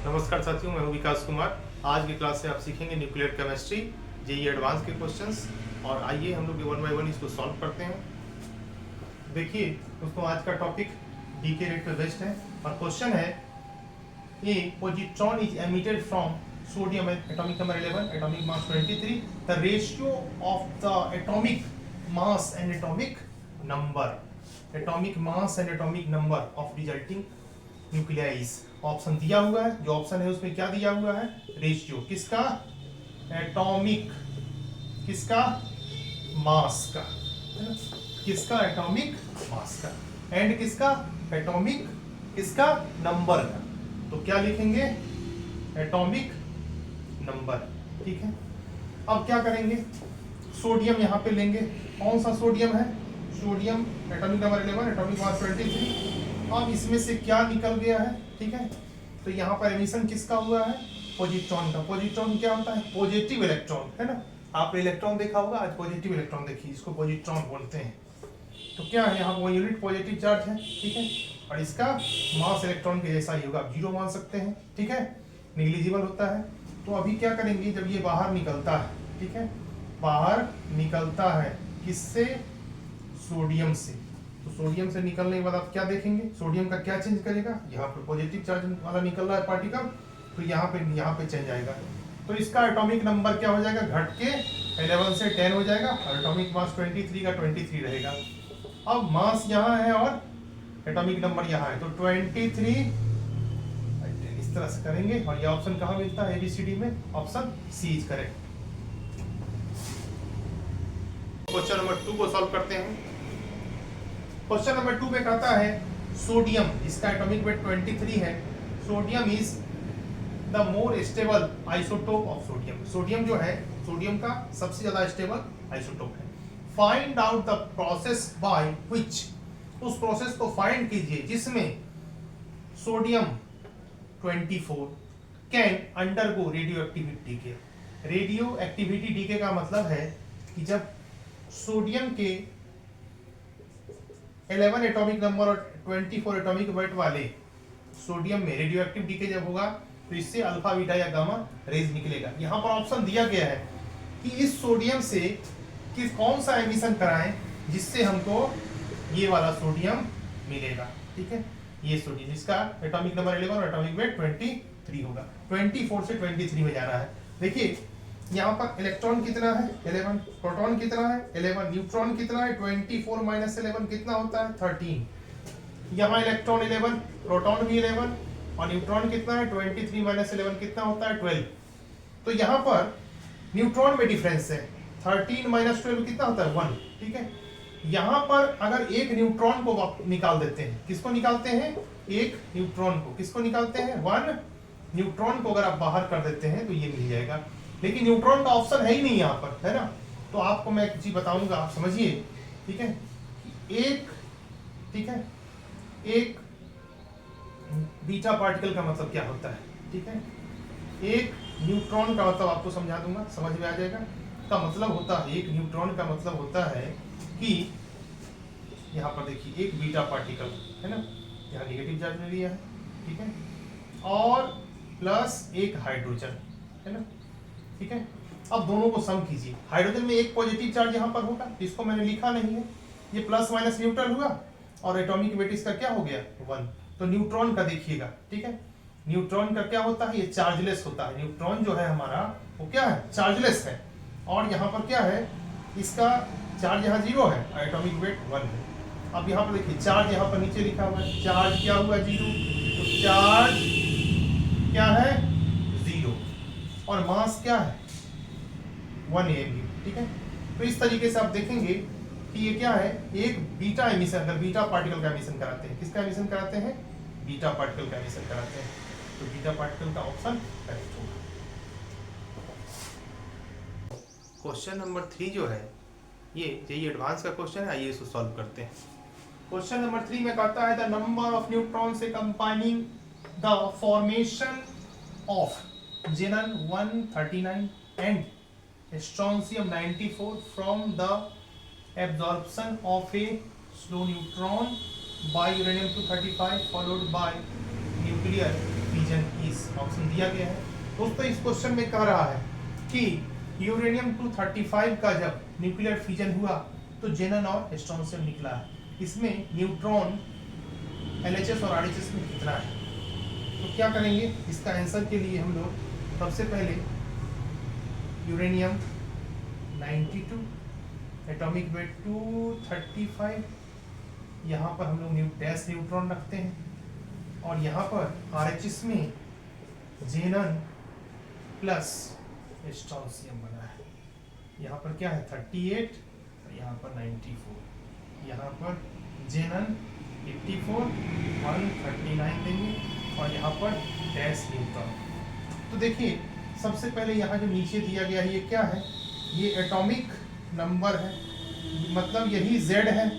नमस्कार साथियों, मैं हूं विकास कुमार। आज की क्लास से आप सीखेंगे न्यूक्लियर केमिस्ट्री जेईई एडवांस के क्वेश्चंस। और आइए हम लोग वन बाय वन इसको सॉल्व करते हैं। देखिए दोस्तों, आज का टॉपिक डी के रेट पे बेस्ड है और क्वेश्चन है a positron is emitted from sodium atomic number 11 atomic mass 23 the ratio of the atomic mass and atomic number of resulting nuclides. Option दिया हुआ है, जो ऑप्शन है उसमें क्या दिया हुआ है? रेशियो किसका? एटॉमिक, किसका? मास का, है ना? किसका? एटॉमिक मास का। एंड किसका? एटॉमिक, किसका? नंबर का। तो क्या लिखेंगे? Atomic number. ठीक है, अब क्या करेंगे? सोडियम यहाँ पे लेंगे। कौन सा सोडियम है? Sodium atomic number 11 atomic mass 23। अब इसमें से क्या निकल गया है? ठीक है, तो यहाँ पर एमिशन किसका हुआ है? पॉजिट्रॉन का। पॉजिट्रॉन क्या होता है? पॉजिटिव इलेक्ट्रॉन, है ना? आपने इलेक्ट्रॉन देखा होगा, आज पॉजिटिव इलेक्ट्रॉन देखिए, इसको पॉजिट्रॉन बोलते हैं। तो क्या है, यहाँ वो यूनिट पॉजिटिव चार्ज है, ठीक है, और इसका मास इलेक्ट्रॉन के जैसा ही होगा, आप जीरो मान सकते हैं, ठीक है, निग्लिजिबल होता है। तो अभी क्या करेंगे, जब ये बाहर निकलता है, ठीक है, बाहर निकलता है किससे? सोडियम से। तो सोडियम से निकलने के बाद आप क्या देखेंगे? सोडियम का क्या चेंज करेगा? यहाँ पे पॉजिटिव चार्ज वाला निकल रहा है पार्टिकल, तो यहाँ पे चेंज आएगा। तो इसका एटॉमिक नंबर क्या हो जाएगा? घट के 11 से 10 हो जाएगा और एटॉमिक मास 23 का 23 रहेगा। अब मास यहाँ है और एटॉमिक नंबर यहाँ है, तो 23 इस तरह से करेंगे। और ये ऑप्शन कहाँ मिलता है? ABCD में option C is correct. Question number 2 को सॉल्व करते हैं। क्वेश्चन नंबर 2 में कहता है सोडियम, इसका एटॉमिक वेट 23 है। Sodium is the more stable isotope of sodium. Sodium जो है, सोडियम का सबसे ज्यादा स्टेबल आइसोटोप है। Find out the process by which, उस प्रोसेस को फाइंड कीजिए जिसमें sodium 24 can undergo radioactivity decay. Radioactivity decay का मतलब है कि जब सोडियम के 11 एटॉमिक नंबर और 24 एटॉमिक वेट वाले सोडियम में रेडियो एक्टिव डीके जब होगा तो इससे अल्फा बीटा या गामा रेज निकलेगा। यहाँ पर ऑप्शन दिया गया है कि इस सोडियम से कौन सा एमिशन कराएं जिससे हमको ये वाला सोडियम मिलेगा। ठीक है, ये सोडियम जिसका एटॉमिक नंबर 11 और एटॉमिक वेट 23 होगा, 24 से 23 में जा रहा है। देखिए यहाँ पर इलेक्ट्रॉन कितना है? 11। प्रोटॉन कितना है? 11। न्यूट्रॉन कितना है? 24 माइनस 11 कितना होता है? 13। यहाँ इलेक्ट्रॉन 11, प्रोटॉन भी 11 और न्यूट्रॉन कितना है? 23 माइनस 11 कितना होता है? 12। तो यहाँ पर न्यूट्रॉन में डिफरेंस है, 13 माइनस 12 कितना होता है? 1। ठीक है, यहाँ पर अगर एक न्यूट्रॉन को निकाल देते हैं, किसको निकालते हैं? एक न्यूट्रॉन को। किसको निकालते हैं? 1 न्यूट्रॉन को अगर आप बाहर कर देते हैं तो ये मिल जाएगा। लेकिन न्यूट्रॉन का ऑप्शन है ही नहीं यहाँ पर, है ना? तो आपको मैं एक चीज बताऊंगा, आप समझिए, ठीक है? ठीक है, एक बीटा पार्टिकल का मतलब क्या होता है? ठीक है, एक न्यूट्रॉन का मतलब आपको समझा दूंगा, समझ में आ जाएगा। का मतलब होता है, एक न्यूट्रॉन का मतलब होता है कि यहाँ पर देखिए एक बीटा पार्टिकल है ना, यहाँ नेगेटिव चार्ज में लिया है, ठीक है, और प्लस एक हाइड्रोजन, है ना, ठीक है। अब दोनों को सम कीजिए। हाइड्रोजन में एक पॉजिटिव चार्ज यहाँ पर होगा, इसको मैंने लिखा नहीं है, ये प्लस माइनस न्यूट्रल हुआ और एटॉमिक वेट इसका क्या हो गया? 1। तो न्यूट्रॉन का देखिएगा, ठीक है, न्यूट्रॉन का क्या होता है? ये चार्जलेस होता है। न्यूट्रॉन जो है हमारा वो क्या है? चार्जलेस है। और यहाँ पर क्या है? इसका चार्ज यहाँ 0 है और एटॉमिक वेट 1 है। अब यहाँ पर देखिए चार्ज यहाँ पर नीचे लिखा हुआ है, चार्ज क्या हुआ? 0। तो चार्ज क्या है? 0 और मास क्या है? 1 AMU। ठीक है, तो इस तरीके से आप देखेंगे कि ये क्या है? एक बीटा एमिशन, अगर बीटा पार्टिकल का एमिशन कराते हैं, किसका एमिशन कराते हैं? बीटा पार्टिकल का एमिशन कराते हैं, तो बीटा पार्टिकल का ऑप्शन करेक्ट होगा। क्वेश्चन नंबर 3 जो है ये एडवांस का क्वेश्चन है, आइए इसको सॉल्व करते हैं। क्वेश्चन नंबर 3 में कहता है द नंबर ऑफ न्यूट्रॉन से combining the formation of xenon 139 and strontium 94 from the absorption of a slow neutron by uranium 235 followed by nuclear fission is, option दिया गया है दोस्तों। इस क्वेश्चन में कह रहा है कि यूरेनियम 235 का जब न्यूक्लियर फिजन हुआ तो जेनन और स्ट्रोंशियम निकला है। इसमें न्यूट्रॉन LHS और RHS में कितना है, तो क्या करेंगे इसका आंसर के लिए हम लोग सबसे पहले यूरेनियम 92, एटॉमिक वेट 235, यहाँ पर हम लोग डैश न्यूट्रॉन रखते हैं और यहाँ पर RHS में जेनन प्लस स्ट्रोंशियम बना है। यहाँ पर क्या है 38 और यहाँ पर 94, यहाँ पर जेनन 84 139 देंगे और यहाँ पर डैश न्यूट्रॉन। तो देखिए सबसे पहले यहाँ जो नीचे दिया गया है ये क्या है, ये एटॉमिक नंबर है, मतलब यही Z है,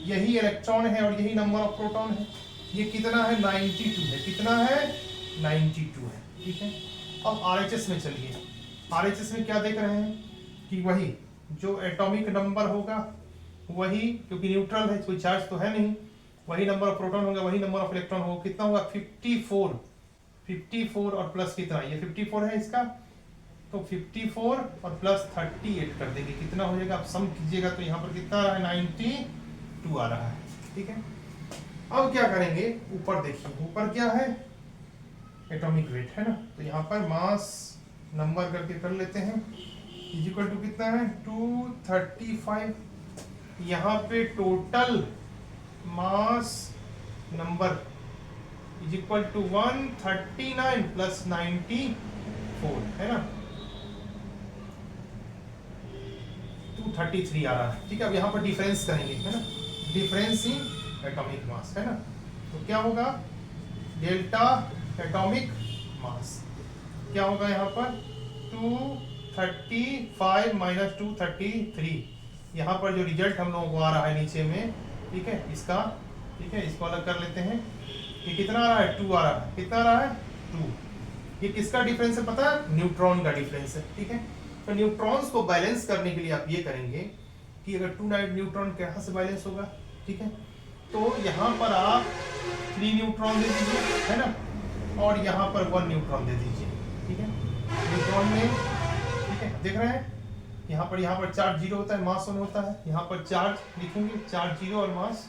यही इलेक्ट्रॉन है और यही नंबर ऑफ प्रोटॉन है। ये कितना है 92 है, कितना है 92 है, ठीक है। अब RHS में चलिए, RHS में क्या देख रहे हैं कि वही जो एटॉमिक नंबर होगा वही, क्योंकि न्यूट्रल है कोई चार्ज तो है नहीं, वही नंबर ऑफ प्रोटॉन होगा वही नंबर ऑफ इलेक्ट्रॉन होगा, कितना होगा 54 और प्लस कितना, ये 54 है इसका, तो 54 और प्लस 38 कर देंगे, कितना हो जाएगा, आप सम कीजिएगा तो यहाँ पर कितना आ रहा है 92 आ रहा है, ठीक है। अब क्या करेंगे, ऊपर देखिए, ऊपर क्या है एटॉमिक वेट है ना, तो यहाँ पर मास नंबर करके कर लेते हैं, इक्वल टू कितना है 235, यहाँ पे total mass number is equal to 139 plus 94 है ना, 233 आ रहा है, ठीक है। अब यहाँ पर डिफरेंस करेंगे है ना, डिफरेंस इन एटॉमिक मास है ना, तो क्या होगा डेल्टा एटॉमिक मास क्या होगा यहाँ पर 235 माइनस 233, यहाँ पर जो रिजल्ट हम लोगों को आ रहा है नीचे में, ठीक है, इसका, ठीक है, इसको अलग कर लेते हैं, ये कितना आ रहा है 2 आ रहा है, कितना आ रहा है 2, ये किसका डिफरेंस है पता है, न्यूट्रॉन का डिफरेंस है, ठीक है। तो न्यूट्रॉन्स को बैलेंस करने के लिए आप ये करेंगे कि अगर 2 न्यूट्रॉन कहाँ से बैलेंस होगा, ठीक है, तो यहाँ पर आप 3 न्यूट्रॉन दे दीजिए है ना, और यहाँ पर 1 न्यूट्रॉन दे दीजिए, ठीक है। न्यूट्रॉन में, ठीक है, देख रहे हैं यहाँ पर चार्ज 0 होता है, मास 1 होता है, यहाँ पर चार्ज लिखेंगे, चार्ज 0 और मास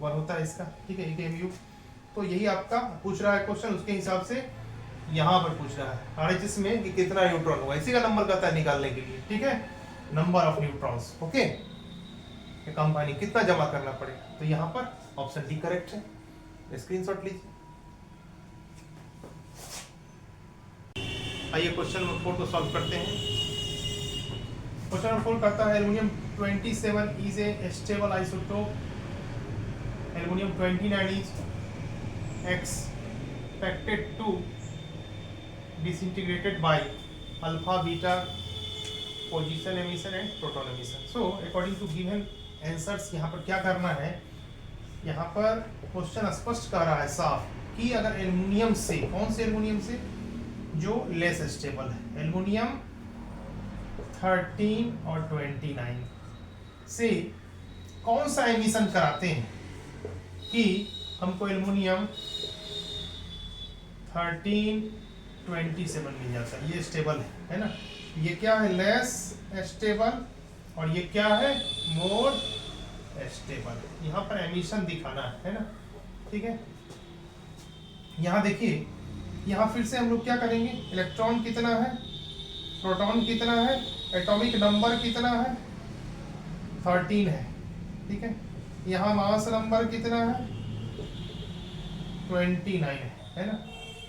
1 होता है इसका, ठीक है, एक mu। तो यही आपका पूछ रहा है क्वेश्चन, उसके हिसाब से यहाँ पर पूछ रहा है RHS में कि कितना न्यूट्रॉन होगा, इसी का नंबर कहता है निकालने के लिए, ठीक है, number of neutrons, okay. Company कितना जमा करना पड़ेगा, तो यहाँ पर ऑप्शन डी करेक्ट है, स्क्रीनशॉट लीजिए। आइए क्वेश्चन नंबर 4 को सॉल्व करते हैं। क्वेश्चन नंबर 4 कहता है aluminium 27 is a stable isotope, aluminium 29 is expected to disintegrated by alpha beta position emission and proton emission. So according to given answers यहाँ पर क्या करना है, यहाँ पर क्वेश्चन स्पष्ट कर रहा है साफ कि अगर एल्युमिनियम से, कौन से एल्युमिनियम से, जो लेस स्टेबल है, एल्युमिनियम 13 और 29 से कौन सा एमिशन कराते हैं कि हमको एल्युमिनियम 1327 मिल जाता है, ये स्टेबल है ना, ये क्या है लेस स्टेबल और ये क्या है मोर स्टेबल, यहाँ पर एमिशन दिखाना है ना, ठीक है। यहाँ देखिए, यहाँ फिर से हम लोग क्या करेंगे, इलेक्ट्रॉन कितना है, प्रोटॉन कितना है, एटॉमिक नंबर कितना है 13 है, ठीक है, यहाँ मास नंबर कितना है 29 है ना,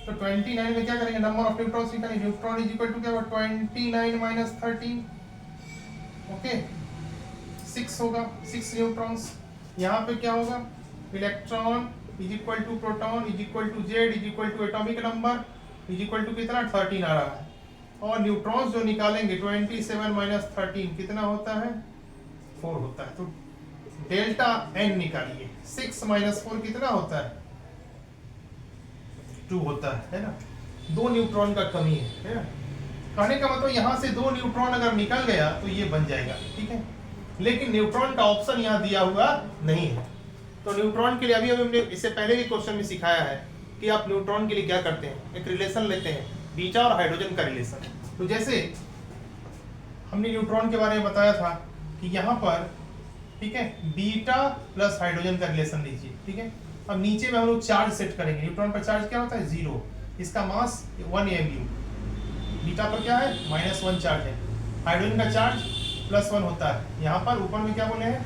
तो 29 में क्या करेंगे, नंबर ऑफ न्यूट्रॉन्स निकालेंगे, न्यूट्रॉन इज इक्वल टू क्या होगा 29 माइनस 13, ओके 6 होगा, 6 न्यूट्रॉन्स। यहाँ पे क्या होगा, electron is equal to proton is equal to Z is equal to atomic number is equal to कितना 13 आ रहा है, और न्यूट्रॉन्स जो निकालेंगे 27 माइनस 13 कितना होता है 4 होता है, तो डेल्टा एन निकालिए, 6 माइनस 4 कितना होता है 2 होता है ना, 2 न्यूट्रॉन का कमी है ना, कहने का मतलब यहाँ से 2 न्यूट्रॉन अगर निकल गया तो ये बन जाएगा, ठीक है, लेकिन न्यूट्रॉन का ऑप्शन यहाँ दिया हुआ नहीं है। तो न्यूट्रॉन के लिए अभी हमने इससे पहले के क्वेश्चन में सिखाया है कि आप न्यूट्रॉन के लिए क्या करते हैं, एक रिलेशन लेते हैं, बीटा और हाइड्रोजन का रिलेशन। तो जैसे हमने न्यूट्रॉन के बारे में बताया था कि यहाँ पर, ठीक है, बीटा प्लस हाइड्रोजन का रिलेशन लीजिए, ठीक है। अब नीचे में हम लोग चार्ज सेट करेंगे। न्यूट्रॉन पर चार्ज क्या होता है, 0, इसका मास 1 mu, बीटा पर क्या है, -1 चार्ज है, हाइड्रोजन का चार्ज +1 होता है। यहाँ पर ऊपर में क्या बोले हैं,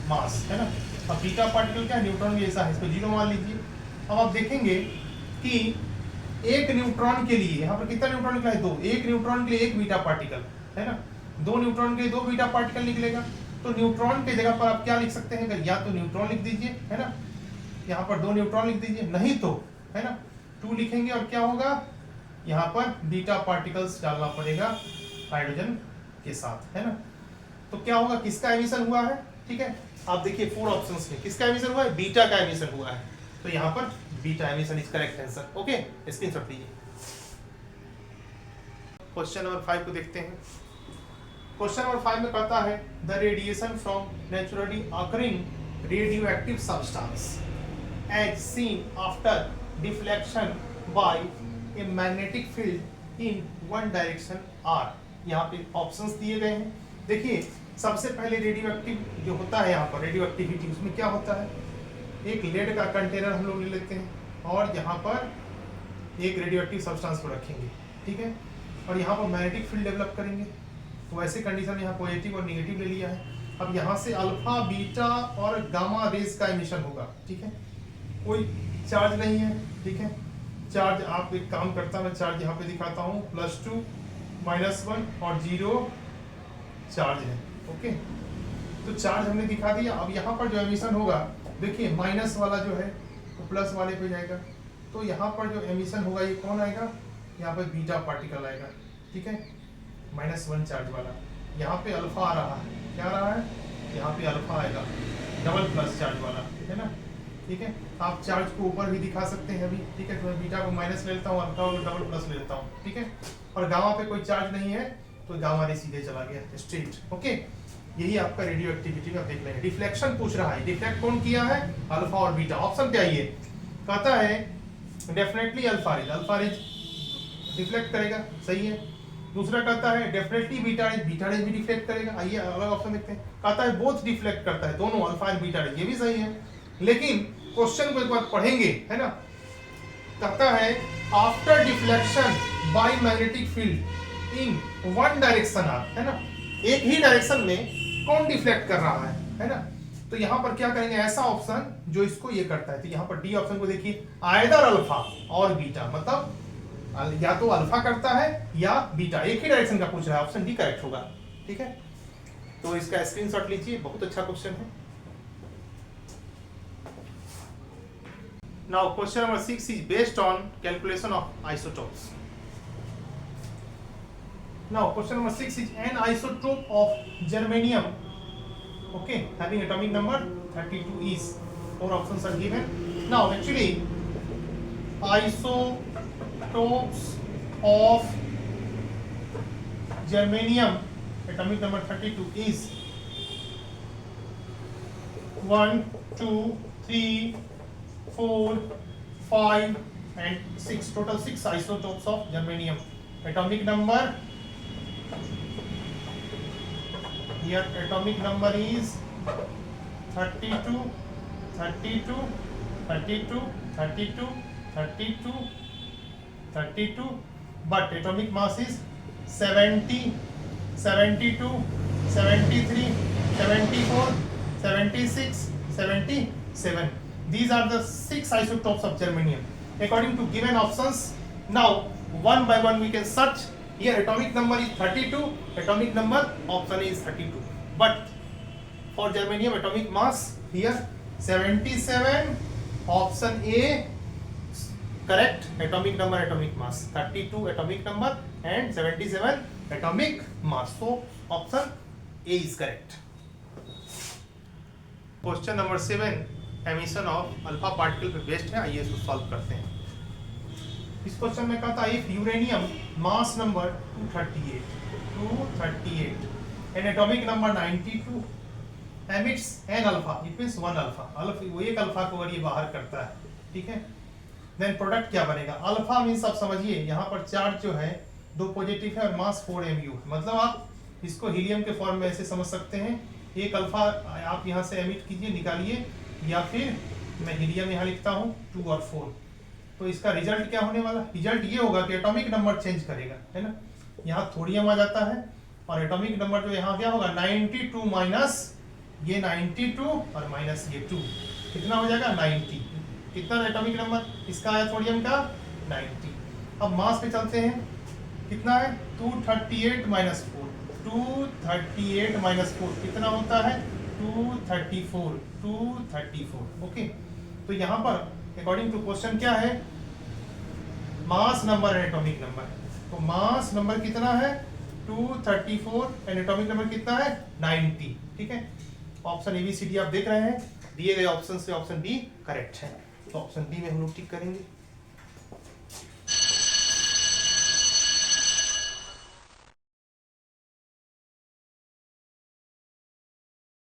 मास, है ना। अब बीटा पार्टिकल क्या है, न्यूट्रॉन जैसा है, इसको 0 मान लीजिए। अब आप देखेंगे कि एक न्यूट्रॉन के लिए यहाँ पर कितना न्यूट्रॉन निकला है, 2, एक न्यूट्रॉन के लिए एक बीटा पार्टिकल, है ना, 2 न्यूट्रॉन के लिए 2 बीटा पार्टिकल निकलेगा। तो न्यूट्रॉन के जगह पर आप क्या लिख सकते हैं, या तो न्यूट्रॉन लिख दीजिए, है ना, यहाँ पर 2 न्यूट्रॉन लिख दीजिए, नहीं तो, है ना, 2 लिखेंगे और क्या होगा, यहाँ पर बीटा पार्टिकल्स डालना पड़ेगा हाइड्रोजन के साथ, है ना। तो क्या होगा, किसका एमिशन हुआ है, ठीक है। आप देखिए 4 ऑप्शंस में किसका एमिशन हुआ है, बीटा का एमिशन हुआ है। तो यहाँ पर beta emission is correct answer. Okay, screenshot लीजिए। क्वेश्चन नंबर 5 को देखते हैं। क्वेश्चन नंबर 5 में कहता है the radiation from naturally occurring radioactive substance as seen after deflection by a magnetic field in one direction are. यहाँ पे ऑप्शंस दिए गए हैं। देखिए सबसे पहले रेडियोएक्टिव जो होता है, यहाँ पर रेडियोएक्टिविटी, उसमें क्या होता है, एक लेड का कंटेनर हम लोग ले लेते हैं और यहाँ पर एक रेडियोएक्टिव सब्सटेंस को रखेंगे, ठीक है, और यहाँ पर मैग्नेटिक फील्ड डेवलप करेंगे। तो ऐसे कंडीशन में यहाँ पॉजिटिव और नेगेटिव ले लिया है। अब यहाँ से अल्फा, बीटा और गामा रेज का एमिशन होगा, ठीक है, कोई चार्ज नहीं है, ठीक है। चार्ज आप एक काम करता मैं चार्ज यहाँ पे दिखाता हूँ, +2, -1 और 0 चार्ज है। ओके, तो चार्ज हमने दिखा दिया। अब यहाँ पर जो एमिशन होगा, देखिए माइनस वाला जो है वो प्लस वाले पे जाएगा, तो यहाँ पर जो एमिशन होगा ये कौन आएगा, यहाँ पे बीटा पार्टिकल आएगा, ठीक है, -1 चार्ज वाला। यहाँ पे अल्फा आ रहा है, क्या आ रहा है, यहाँ पे अल्फा आएगा, डबल प्लस चार्ज वाला, है ना, ठीक है। आप चार्ज को ऊपर भी दिखा सकते हैं अभी, ठीक है। तो मैं बीटा को माइनस ले लेता हूँ, अल्फा को डबल प्लस ले लेता हूँ, ठीक है। और गामा पे कोई चार्ज नहीं है तो गामा रे सीधे चला गया स्ट्रेट। ओके, यही आपका रेडियो एक्टिविटी में आप देख लेंगे। डिफ्लेक्शन पूछ रहा है, डिफ्लेक्ट कौन किया है, अल्फा और बीटा। ऑप्शन क्या है, कहता है डेफिनेटली अल्फा रेज डिफ्लेक्ट करेगा, सही है। दूसरा कहता है डेफिनेटली बीटा रेज भी डिफ्लेक्ट करेगा। आइए अलग ऑप्शन देखते हैं। कहता है बोथ डिफ्लेक्ट करता है, दोनों अल्फा एंड बीटा रेज, ये भी सही है। लेकिन क्वेश्चन को एक बार पढ़ेंगे, है ना। कहता है after deflection by magnetic field in one direction are, है ना, एक ही डायरेक्शन में कौन डिफ्लेक्ट कर रहा है ना। तो यहाँ पर क्या करेंगे, ऐसा ऑप्शन जो इसको ये करता है। तो यहाँ पर डी ऑप्शन को देखिए, आइदर अल्फा और बीटा, मतलब या तो अल्फा करता है या बीटा, एक ही डायरेक्शन का पूछ रहा है, ऑप्शन डी करेक्ट होगा, ठीक है। तो इसका स्क्रीनशॉट लीजिए, बहुत अच्छा क्वेश्चन है। Now question number 6 is based on calculation of isotopes. Now question number 6 is an isotope of germanium, okay, having atomic number 32 is, 4 options are given. Now actually isotopes of germanium atomic number 32 is 1, 2, 3, 4, 5 and 6, total 6 isotopes of germanium. Atomic number, here atomic number is 32, 32, 32, 32, 32, 32, but atomic mass is 70, 72, 73, 74, 76, 77. These are the 6 isotopes of germanium according to given options. Now one by one we can search. Here atomic number is 32, atomic number option is 32, but for germanium atomic mass here 77, option A correct, atomic number, atomic mass 32 atomic number and 77 atomic mass, so option A is correct. Question number 7 emission of alpha particle पे based है। आइए इसको solve करते हैं। इस question में कहता है if uranium mass number 238 and atomic number 92 emits an alpha, it means 1 alpha, वो एक अल्फा को अगर ये बाहर करता है, ठीक है, देन प्रोडक्ट क्या बनेगा, अल्फा मीन्स आप समझिए यहाँ पर चार्ज जो है 2 पॉजिटिव है और मास 4 mu है, मतलब आप इसको हीलियम के फॉर्म में ऐसे समझ सकते हैं, एक अल्फा आप यहाँ से एमिट कीजिए, निकालिए, या फिर मैं हीलियम यहाँ लिखता हूँ 2 और 4। तो इसका रिजल्ट क्या होने वाला, रिजल्ट ये होगा कि एटॉमिक नंबर चेंज करेगा, है ना, यहाँ थोड़ियम आ जाता है और एटॉमिक नंबर जो यहाँ क्या होगा 92 माइनस ये 92 और माइनस ये 2, कितना हो जाएगा 90। कितना एटॉमिक नंबर इसका आया थोड़ियम का 90। अब मास पे चलते हैं, कितना है 238 माइनस 4, 238 माइनस 4 कितना होता है 234, 234। ओके, तो यहाँ पर अकॉर्डिंग टू क्वेश्चन क्या है, mass number and atomic number, तो मास नंबर कितना है 234 एंड एटॉमिक नंबर कितना है 90। ठीक है, ऑप्शन ABCD आप देख रहे हैं, दिए गए ऑप्शन से ऑप्शन बी करेक्ट है, तो ऑप्शन बी में हम लोग टिक करेंगे।